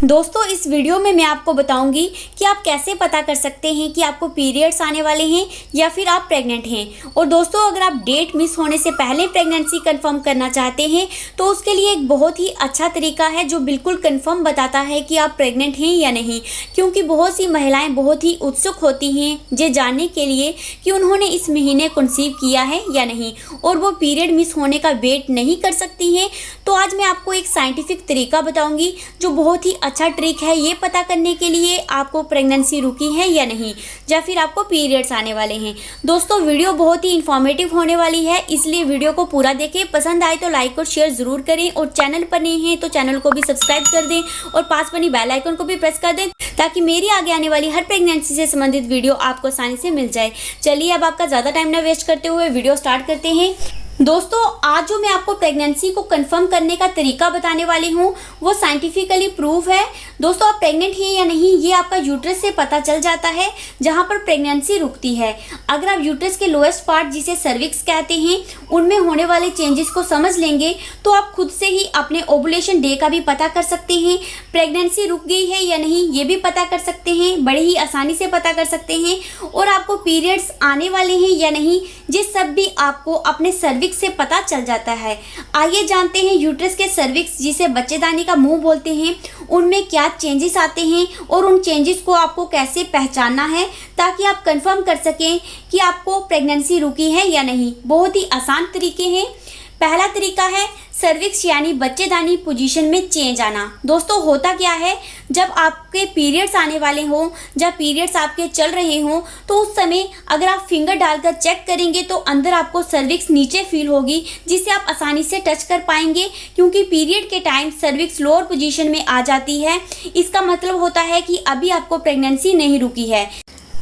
दोस्तों इस वीडियो में मैं आपको बताऊंगी कि आप कैसे पता कर सकते हैं कि आपको पीरियड्स आने वाले हैं या फिर आप प्रेग्नेंट हैं। और दोस्तों अगर आप डेट मिस होने से पहले प्रेगनेंसी कंफर्म करना चाहते हैं तो उसके लिए एक बहुत ही अच्छा तरीका है जो बिल्कुल कंफर्म बताता है कि आप प्रेग्नेंट हैं या नहीं। क्योंकि बहुत सी महिलाएं बहुत ही उत्सुक होती हैं ये जानने के लिए कि उन्होंने इस महीने कंसीव किया है या नहीं और वो पीरियड मिस होने का वेट नहीं कर सकती हैं। तो आज मैं आपको एक साइंटिफिक तरीका बताऊंगी जो बहुत ही अच्छा ट्रिक है ये पता करने के लिए आपको प्रेगनेंसी रुकी है या नहीं या फिर आपको पीरियड्स आने वाले हैं। दोस्तों वीडियो बहुत ही इन्फॉर्मेटिव होने वाली है, इसलिए वीडियो को पूरा देखें। पसंद आए तो लाइक और शेयर ज़रूर करें और चैनल पर नहीं हैं तो चैनल को भी सब्सक्राइब कर दें और पास बनी बेल आइकन को भी प्रेस कर दें ताकि मेरी आगे आने वाली हर प्रेगनेंसी से संबंधित वीडियो आपको आसानी से मिल जाए। चलिए अब आपका ज़्यादा टाइम न वेस्ट करते हुए वीडियो स्टार्ट करते हैं। दोस्तों आज जो मैं आपको प्रेगनेंसी को कंफर्म करने का तरीका बताने वाली हूँ वो साइंटिफिकली प्रूव है। दोस्तों आप प्रेग्नेंट हैं या नहीं ये आपका यूट्रस से पता चल जाता है जहाँ पर प्रेगनेंसी रुकती है। अगर आप यूट्रस के लोएस्ट पार्ट जिसे सर्विक्स कहते हैं उनमें होने वाले चेंजेस को समझ लेंगे तो आप खुद से ही अपने ओवुलेशन डे का भी पता कर सकते हैं। प्रेगनेंसी रुक गई है या नहीं ये भी पता कर सकते हैं, बड़े ही आसानी से पता कर सकते हैं। और आपको पीरियड्स आने वाले हैं या नहीं ये सब भी आपको अपने सर्विक्स से पता चल जाता है। आइए जानते हैं यूट्रस के सर्विक्स जिसे बच्चेदानी का मुंह बोलते हैं उनमें क्या चेंजेस आते हैं और उन चेंजेस को आपको कैसे पहचानना है ताकि आप कंफर्म कर सकें कि आपको प्रेगनेंसी रुकी है या नहीं। बहुत ही आसान तरीके हैं। पहला तरीका है सर्विक्स यानी बच्चेदानी पोजीशन में चेंज आना। दोस्तों होता क्या है जब आपके पीरियड्स आने वाले हों, जब पीरियड्स आपके चल रहे हों तो उस समय अगर आप फिंगर डालकर चेक करेंगे तो अंदर आपको सर्विक्स नीचे फील होगी जिसे आप आसानी से टच कर पाएंगे। क्योंकि पीरियड के टाइम सर्विक्स लोअर पोजीशन में आ जाती है, इसका मतलब होता है कि अभी आपको प्रेगनेंसी नहीं रुकी है।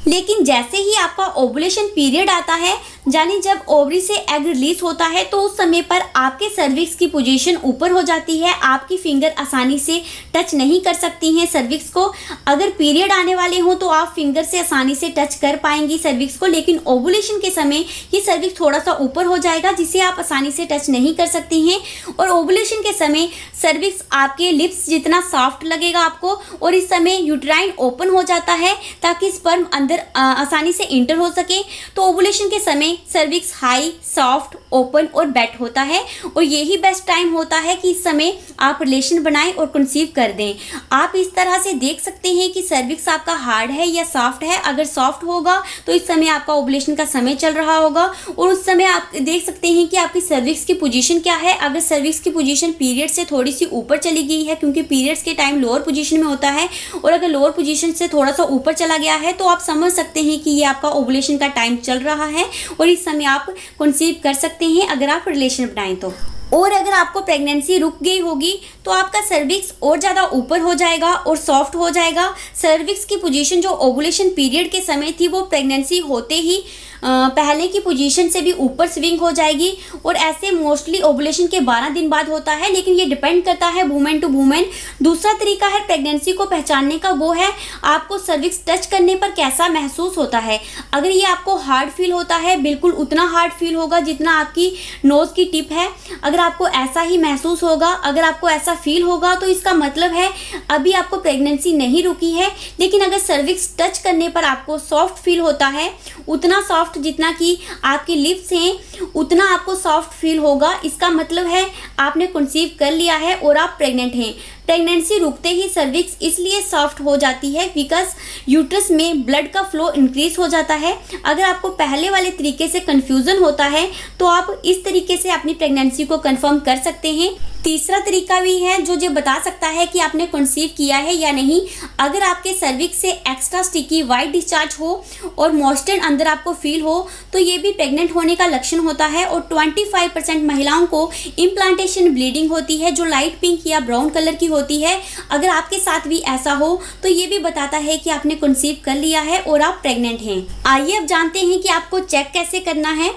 लेकिन जैसे ही आपका ओवुलेशन पीरियड आता है यानी जब ओवरी से एग रिलीज होता है तो उस समय पर आपके सर्विक्स की पोजीशन ऊपर हो जाती है। आपकी फिंगर आसानी से टच नहीं कर सकती हैं सर्विक्स को। अगर पीरियड आने वाले हों तो आप फिंगर से आसानी से टच कर पाएंगी सर्विक्स को, लेकिन ओवुलेशन के समय ये सर्विक्स थोड़ा सा ऊपर हो जाएगा जिसे आप आसानी से टच नहीं कर सकती हैं। और ओवुलेशन के समय सर्विक्स आपके लिप्स जितना सॉफ्ट लगेगा आपको और इस समय यूट्राइन ओपन हो जाता है ताकि स्पर्म अंदर आसानी से इंटर हो सके। तो ओवुलेशन के समय सर्विक्स हाई, सॉफ्ट, ओपन और वेट होता है और यही बेस्ट टाइम होता है कि इस समय आप रिलेशन बनाएं और कंसीव कर दें। आप इस तरह से देख सकते हैं कि सर्विक्स आपका हार्ड है या सॉफ्ट है। अगर सॉफ्ट होगा तो इस समय आपका ओवुलेशन का समय चल रहा होगा और उस समय आप देख सकते हैं कि आपकी सर्विक्स की पोजीशन क्या है। अगर सर्विक्स की पोजीशन पीरियड से थोड़ी सी ऊपर चली गई है, क्योंकि पीरियड्स के टाइम लोअर पोजीशन में होता है, और अगर लोअर पोजीशन से थोड़ा सा ऊपर चला गया है तो आप समझ सकते हैं कि ये आपका ओवुलेशन का टाइम चल रहा है और इस समय आप कंसीव कर सकते हैं अगर आप रिलेशन बनाएं तो। और अगर आपको प्रेगनेंसी रुक गई होगी तो आपका सर्विक्स और ज़्यादा ऊपर हो जाएगा और सॉफ्ट हो जाएगा। सर्विक्स की पोजीशन जो ओवुलेशन पीरियड के समय थी वो प्रेगनेंसी होते ही पहले की पोजीशन से भी ऊपर स्विंग हो जाएगी। और ऐसे मोस्टली ओवुलेशन के 12 दिन बाद होता है, लेकिन ये डिपेंड करता है वुमेन टू वुमेन। दूसरा तरीका है प्रेगनेंसी को पहचानने का, वो है आपको सर्विक्स टच करने पर कैसा महसूस होता है। अगर ये आपको हार्ड फील होता है, बिल्कुल उतना हार्ड फील होगा जितना आपकी नोज़ की टिप है। अगर आपको ऐसा ही महसूस होगा, अगर आपको ऐसा फील होगा तो इसका मतलब है अभी आपको प्रेगनेंसी नहीं रुकी है। लेकिन अगर सर्विक्स टच करने पर आपको सॉफ्ट फील होता है, उतना सॉफ्ट जितना कि आपके लिप्स हैं उतना आपको सॉफ्ट फील होगा, इसका मतलब है आपने कंसीव कर लिया है और आप प्रेग्नेंट हैं। प्रेगनेंसी रुकते ही सर्विक्स इसलिए सॉफ्ट हो जाती है बिकॉज यूट्रस में ब्लड का फ्लो इंक्रीज हो जाता है। अगर आपको पहले वाले तरीके से कंफ्यूजन होता है तो आप इस तरीके से अपनी प्रेगनेंसी को कंफर्म कर सकते हैं। तीसरा तरीका भी है जो ये बता सकता है कि आपने कंसीव किया है या नहीं। अगर आपके सर्विक्स से एक्स्ट्रा स्टिकी वाइट डिस्चार्ज हो और मॉइस्चर अंदर आपको फील हो तो ये भी प्रेग्नेंट होने का लक्षण होता है। और 25% महिलाओं को इम्प्लांटेशन ब्लीडिंग होती है जो लाइट पिंक या ब्राउन कलर की होती है। अगर आपके साथ भी ऐसा हो तो ये भी बताता है कि आपने कंसीव कर लिया है और आप प्रेग्नेंट हैं। आइए अब जानते हैं कि आपको चेक कैसे करना है।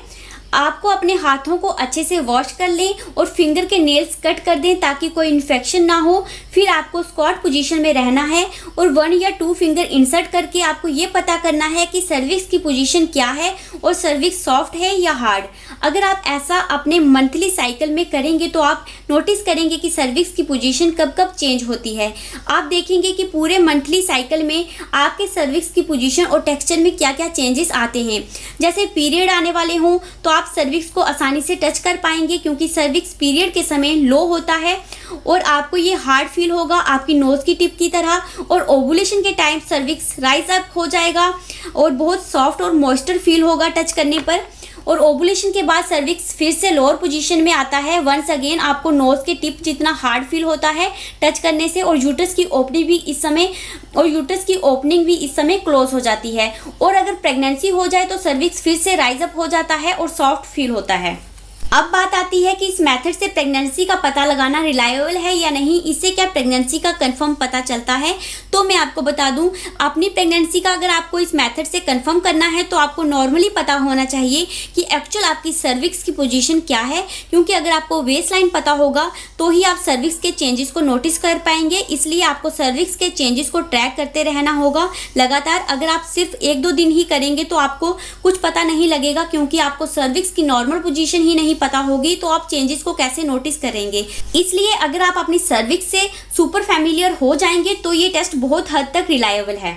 आपको अपने हाथों को अच्छे से वॉश कर लें और फिंगर के नेल्स कट कर दें ताकि कोई इन्फेक्शन ना हो। फिर आपको स्क्वाट पोजीशन में रहना है और 1 या 2 फिंगर इंसर्ट करके आपको ये पता करना है कि सर्विक्स की पोजीशन क्या है और सर्विक्स सॉफ्ट है या हार्ड। अगर आप ऐसा अपने मंथली साइकिल में करेंगे तो आप नोटिस करेंगे कि सर्विक्स की पोजीशन कब कब चेंज होती है। आप देखेंगे कि पूरे मंथली साइकिल में आपके सर्विक्स की पोजीशन और टेक्सचर में क्या क्या चेंजेस आते हैं। जैसे पीरियड आने वाले हों तो आप सर्विक्स को आसानी से टच कर पाएंगे क्योंकि सर्विक्स पीरियड के समय लो होता है और आपको ये हार्ड फील होगा आपकी नोज की टिप की तरह। और ओवुलेशन के टाइम सर्विक्स राइज अप हो जाएगा और बहुत सॉफ्ट और मॉइस्चर फील होगा टच करने पर। और ओवुलेशन के बाद सर्विक्स फिर से लोअर पोजीशन में आता है। वंस अगेन आपको नोज के टिप जितना हार्ड फील होता है टच करने से और यूट्रस की ओपनिंग भी इस समय क्लोज हो जाती है। और अगर प्रेगनेंसी हो जाए तो सर्विक्स फिर से राइज अप हो जाता है और सॉफ्ट फील होता है। अब बात आती है कि इस मेथड से प्रेगनेंसी का पता लगाना रिलायबल है या नहीं, इससे क्या प्रेगनेंसी का कंफर्म पता चलता है। तो मैं आपको बता दूं, अपनी प्रेगनेंसी का अगर आपको इस मेथड से कंफर्म करना है तो आपको नॉर्मली पता होना चाहिए कि एक्चुअल आपकी सर्विक्स की पोजीशन क्या है, क्योंकि अगर आपको वेस्ट लाइन पता होगा तो ही आप सर्विक्स के चेंजेस को नोटिस कर पाएंगे। इसलिए आपको सर्विक्स के चेंजेस को ट्रैक करते रहना होगा लगातार। अगर आप सिर्फ 1-2 दिन ही करेंगे तो आपको कुछ पता नहीं लगेगा, क्योंकि आपको सर्विक्स की नॉर्मल पोजीशन ही नहीं पता होगी तो आप चेंजेस को कैसे नोटिस करेंगे। इसलिए अगर आप अपनी सर्विक्स से सुपर फैमिलियर हो जाएंगे तो ये टेस्ट बहुत हद तक रिलायबल है।